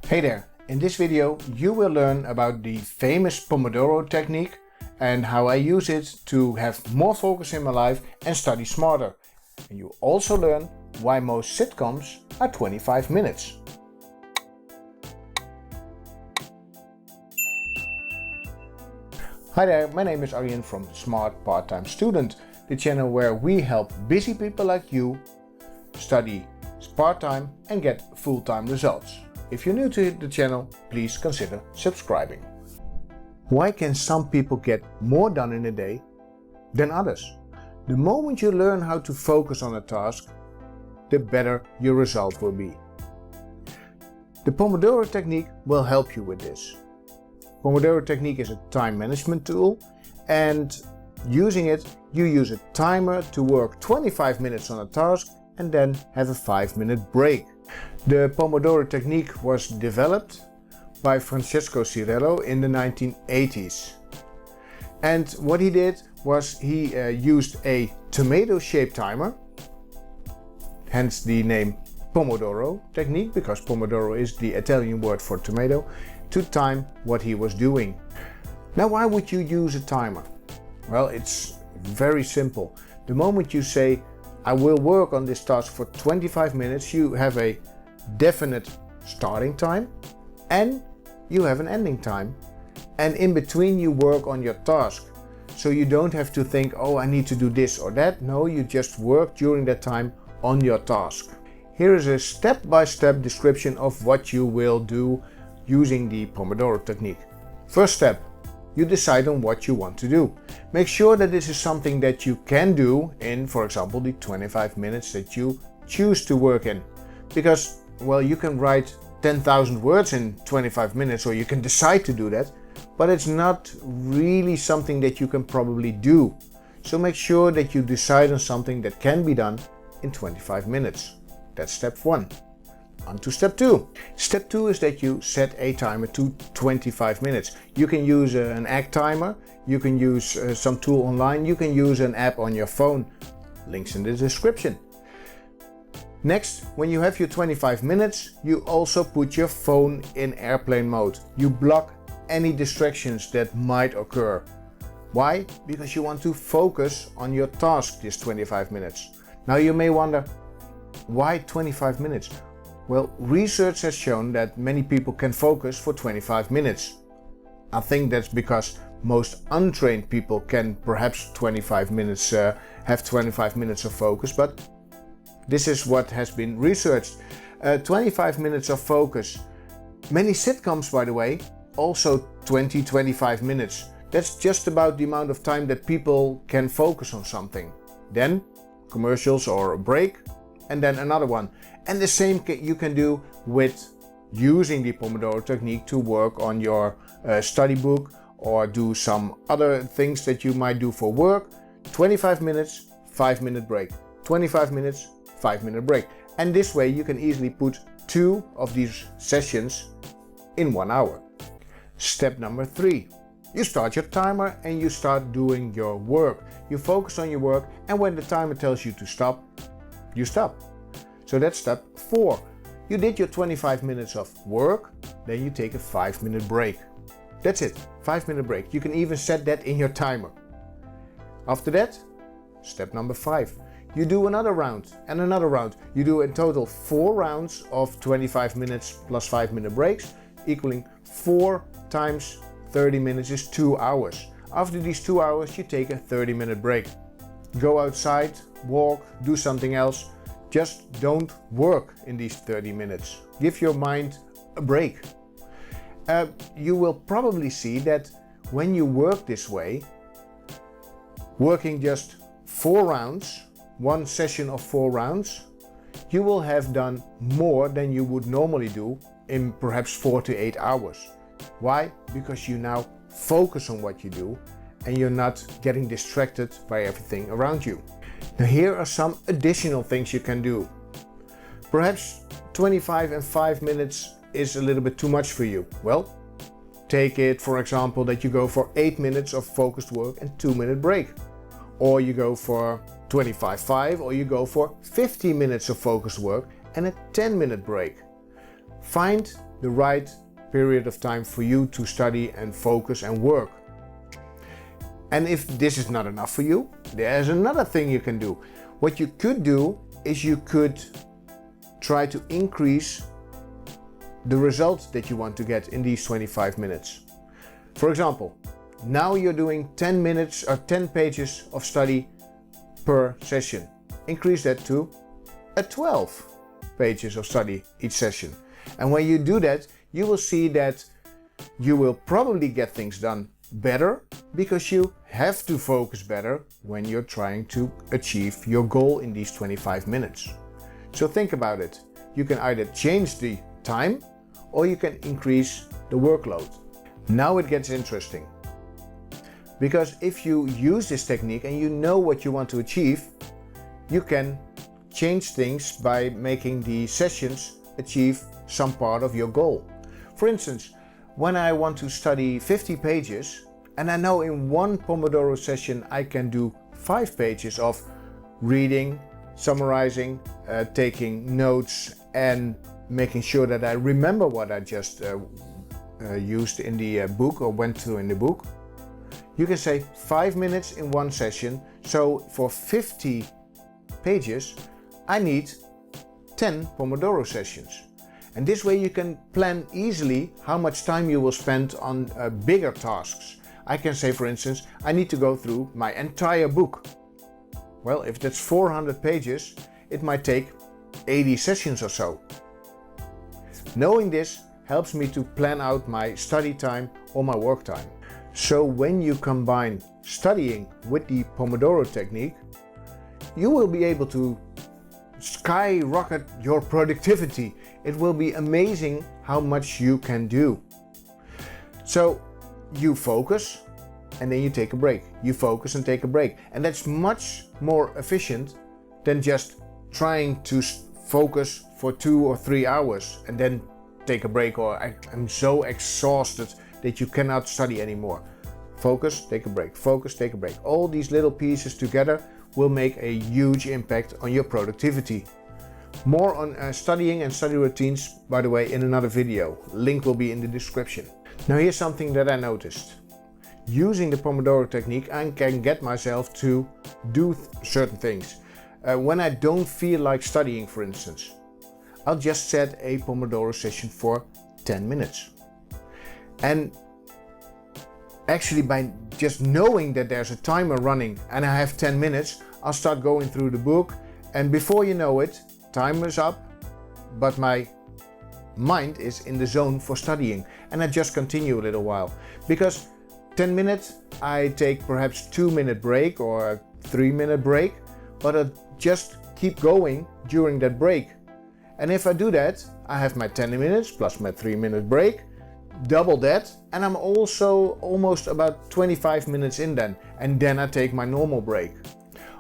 Hey there, in this video you will learn about the famous Pomodoro technique and how I use it to have more focus in my life and study smarter. And you also learn why most sitcoms are 25 minutes. Hi there, my name is Arjen from Smart Part-Time Student, the channel where we help busy people like you study part-time and get full-time results. If you're new to the channel, please consider subscribing. Why can some people get more done in a day than others? The moment you learn how to focus on a task, the better your result will be. The Pomodoro technique will help you with this. Pomodoro technique is a time management tool, and using it, you use a timer to work 25 minutes on a task and then have a 5-minute break. The Pomodoro technique was developed by Francesco Cirello in the 1980s. And what he did was he used a tomato-shaped timer, hence the name Pomodoro technique, because Pomodoro is the Italian word for tomato, to time what he was doing. Now, why would you use a timer? Well, it's very simple. The moment you say, I will work on this task for 25 minutes, you have a definite starting time and you have an ending time. And in between you work on your task. So you don't have to think, oh, I need to do this or that. No, you just work during that time on your task. Here is a step-by-step description of what you will do using the Pomodoro technique. First step, you decide on what you want to do. Make sure that this is something that you can do in, for example, the 25 minutes that you choose to work in. Because, well, you can write 10,000 words in 25 minutes, or you can decide to do that, but it's not really something that you can probably do. So make sure that you decide on something that can be done in 25 minutes. That's step 1. On to step 2. Step 2 is that you set a timer to 25 minutes. You can use an egg timer, you can use some tool online, you can use an app on your phone. Links in the description. Next, when you have your 25 minutes, you also put your phone in airplane mode. You block any distractions that might occur. Why? Because you want to focus on your task this 25 minutes. Now you may wonder, why 25 minutes? Well, research has shown that many people can focus for 25 minutes. I think that's because most untrained people can perhaps have 25 minutes of focus, but this is what has been researched. 25 minutes of focus. Many sitcoms, by the way, also 20-25 minutes. That's just about the amount of time that people can focus on something. Then commercials or a break, and then another one. And the same you can do with using the Pomodoro technique to work on your study book or do some other things that you might do for work. 25 minutes, 5-minute break. 25 minutes, 5-minute break. And this way you can easily put 2 of these sessions in 1 hour. Step number 3. You start your timer and you start doing your work. You focus on your work, and when the timer tells you to stop, you stop. So that's step 4. You did your 25 minutes of work, then you take a 5-minute break. That's it, 5-minute break. You can even set that in your timer. After that, step number 5. You do another round and another round. You do in total 4 rounds of 25 minutes plus 5-minute breaks, equaling 4 times 30 minutes is 2 hours. After these 2 hours, you take a 30-minute break. Go outside, walk, do something else. Just don't work in these 30 minutes. Give your mind a break. You will probably see that when you work this way, working just 4 rounds, 1 session of 4 rounds, you will have done more than you would normally do in perhaps 4 to 8 hours. Why? Because you now focus on what you do and you're not getting distracted by everything around you. Now here are some additional things you can do. Perhaps 25 and 5 minutes is a little bit too much for you. Well, take it for example that you go for 8 minutes of focused work and 2-minute break. Or you go for 25-5, or you go for 50 minutes of focused work and a 10-minute break. Find the right period of time for you to study and focus and work. And if this is not enough for you, there's another thing you can do. What you could do is you could try to increase the results that you want to get in these 25 minutes. For example, now you're doing 10 minutes or 10 pages of study per session. Increase that to 12 pages of study each session. And when you do that, you will see that you will probably get things done better, because you have to focus better when you're trying to achieve your goal in these 25 minutes. So think about it. You can either change the time or you can increase the workload. Now it gets interesting. Because if you use this technique and you know what you want to achieve, you can change things by making the sessions achieve some part of your goal. For instance, when I want to study 50 pages and I know in one Pomodoro session I can do 5 pages of reading, summarizing, taking notes and making sure that I remember what I just used in the book or went through in the book. You can say 5 minutes in one session, so for 50 pages I need 10 Pomodoro sessions. And this way you can plan easily how much time you will spend on bigger tasks. I can say, for instance, I need to go through my entire book. Well, if that's 400 pages, it might take 80 sessions or so. Knowing this helps me to plan out my study time or my work time. So when you combine studying with the Pomodoro technique, you will be able to skyrocket your productivity. It will be amazing how much you can do. So you focus and then you take a break. You focus and take a break. And that's much more efficient than just trying to focus for 2 or 3 hours and then take a break, or I'm so exhausted that you cannot study anymore. Focus, take a break. Focus, take a break. All these little pieces together will make a huge impact on your productivity. More on studying and study routines, by the way, in another video. Link will be in the description. Now here's something that I noticed. Using the Pomodoro technique, I can get myself to do certain things. When I don't feel like studying, for instance, I'll just set a Pomodoro session for 10 minutes. And actually, by just knowing that there's a timer running and I have 10 minutes, I'll start going through the book, and before you know it, time is up, but my mind is in the zone for studying, and I just continue a little while. Because 10 minutes, I take perhaps 2-minute break or a 3-minute break, but I just keep going during that break. And if I do that, I have my 10 minutes plus my 3-minute break, double that, and I'm also almost about 25 minutes in then, and then I take my normal break.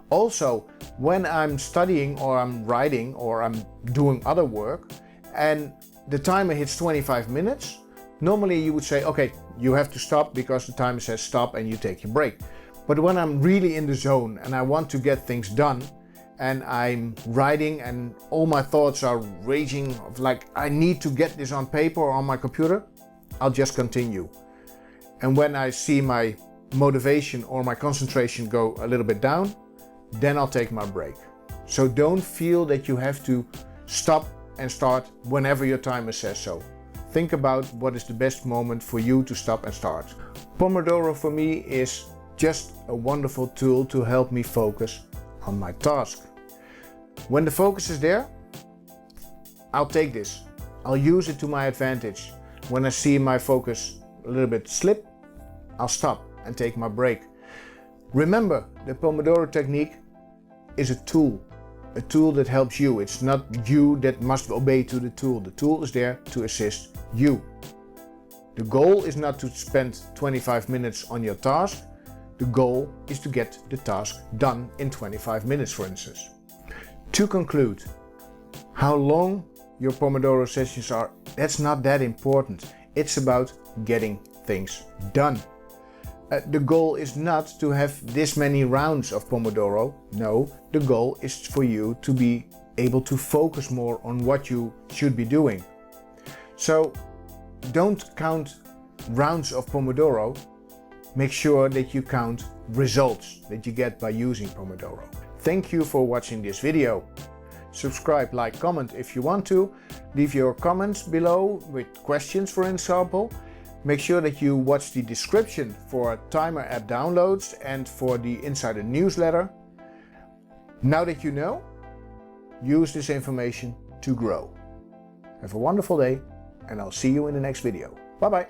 Also, when I'm studying or I'm writing or I'm doing other work and the timer hits 25 minutes, normally you would say, okay, you have to stop because the timer says stop, and you take your break. But when I'm really in the zone and I want to get things done and I'm writing and all my thoughts are raging of like, I need to get this on paper or on my computer, I'll just continue. And when I see my motivation or my concentration go a little bit down, then I'll take my break. So don't feel that you have to stop and start whenever your timer says so. Think about what is the best moment for you to stop and start. Pomodoro for me is just a wonderful tool to help me focus on my task. When the focus is there, I'll take this. I'll use it to my advantage. When I see my focus a little bit slip, I'll stop and take my break. Remember, the Pomodoro technique is a tool that helps you. It's not you that must obey to the tool. The tool is there to assist you. The goal is not to spend 25 minutes on your task. The goal is to get the task done in 25 minutes, for instance. To conclude, how long your Pomodoro sessions are, that's not that important. It's about getting things done. The goal is not to have this many rounds of Pomodoro. No, the goal is for you to be able to focus more on what you should be doing. So don't count rounds of Pomodoro, make sure that you count results that you get by using Pomodoro. Thank you for watching this video. Subscribe, like, comment if you want to. Leave your comments below with questions, for example. Make sure that you watch the description for timer app downloads and for the insider newsletter. Now that you know, use this information to grow. Have a wonderful day, and I'll see you in the next video. Bye bye.